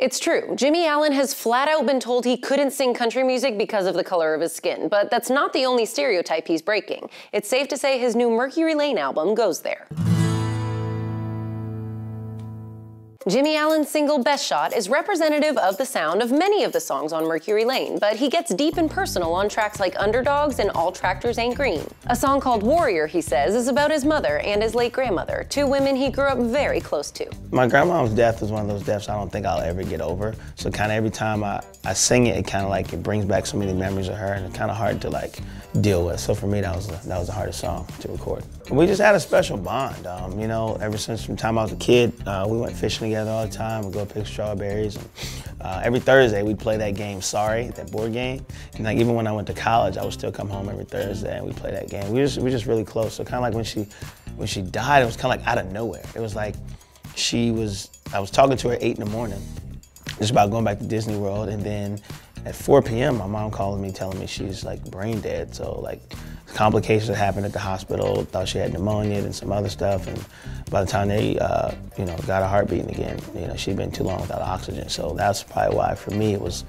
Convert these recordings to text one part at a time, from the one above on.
It's true, Jimmie Allen has flat out been told he couldn't sing country music because of the color of his skin, but that's not the only stereotype he's breaking. It's safe to say his new Mercury Lane album goes there. Jimmie Allen's single Best Shot is representative of the sound of many of the songs on Mercury Lane, but he gets deep and personal on tracks like Underdogs and All Tractors Ain't Green. A song called Warrior, he says, is about his mother and his late grandmother, two women he grew up very close to. My grandmom's death was one of those deaths I don't think I'll ever get over. So kind of every time I sing it, it kind of like it brings back so many memories of her, and it's kind of hard to like deal with. So for me, that was the hardest song to record. We just had a special bond. You know, ever since from the time I was a kid, we went fishing together all the time. We'd go pick strawberries. And, every Thursday, we'd play that game, Sorry, that board game. And like even when I went to college, I would still come home every Thursday and we'd play that game. We were just really close. So kind of like when she died, it was kind of like out of nowhere. It was like I was talking to her at 8 in the morning, just about going back to Disney World, and then at 4 p.m., my mom called me telling me she's like brain dead. So like complications that happened at the hospital, thought she had pneumonia and some other stuff. And by the time they, got her heart beating again, she'd been too long without oxygen. So that's probably why for me it was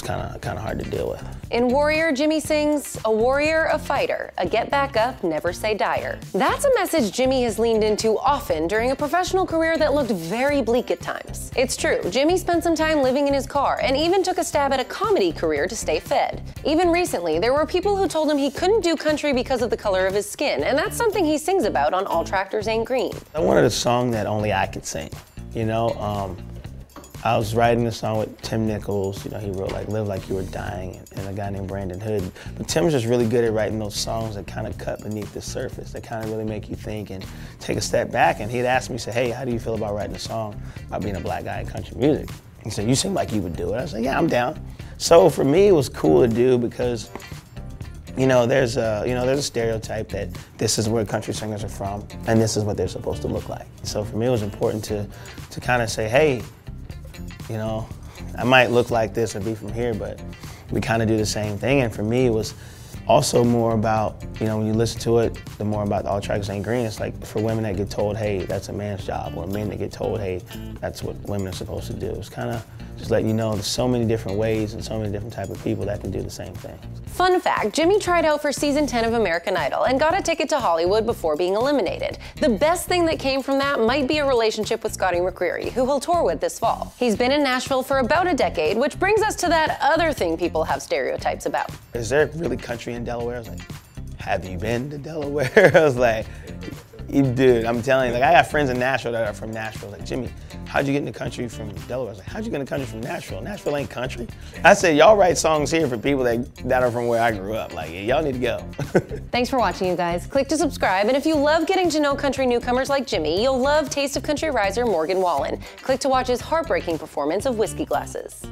kind of hard to deal with. In Warrior, Jimmie sings, "A warrior, a fighter, a get back up, never say dire." That's a message Jimmie has leaned into often during a professional career that looked very bleak at times. It's true, Jimmie spent some time living in his car and even took a stab at a comedy career to stay fed. Even recently, there were people who told him he couldn't do country because of the color of his skin, and that's something he sings about on All Tractors Ain't Green. I wanted a song that only I could sing, I was writing a song with Tim Nichols. He wrote like Live Like You Were Dying, and a guy named Brandon Hood. But Tim's just really good at writing those songs that kind of cut beneath the surface, that kind of really make you think and take a step back. And he'd ask me, say, "Hey, how do you feel about writing a song about being a black guy in country music?" He said, "You seem like you would do it." I said, "Yeah, I'm down." So for me, it was cool to do because there's a stereotype that this is where country singers are from, and this is what they're supposed to look like. So for me, it was important to kind of say, hey, I might look like this or be from here, but we kind of do the same thing. And for me, it was also more about, when you listen to it, the more about All Tractors Ain't Green. It's like for women that get told, hey, that's a man's job, or men that get told, hey, that's what women are supposed to do. It's kind of just letting you know there's so many different ways and so many different types of people that can do the same thing. Fun fact, Jimmie tried out for season 10 of American Idol and got a ticket to Hollywood before being eliminated. The best thing that came from that might be a relationship with Scotty McCreery, who he'll tour with this fall. He's been in Nashville for about a decade, which brings us to that other thing people have stereotypes about. Is there really country in Delaware? I was like, have you been to Delaware? I was like, dude, I'm telling you, like I got friends in Nashville that are from Nashville. Like, Jimmie, how'd you get into country from Delaware? I was like, how'd you get into country from Nashville? Nashville ain't country. I said, y'all write songs here for people that are from where I grew up. Like, y'all need to go. Thanks for watching, you guys. Click to subscribe, and if you love getting to know country newcomers like Jimmie, you'll love Taste of Country riser Morgan Wallen. Click to watch his heartbreaking performance of Whiskey Glasses.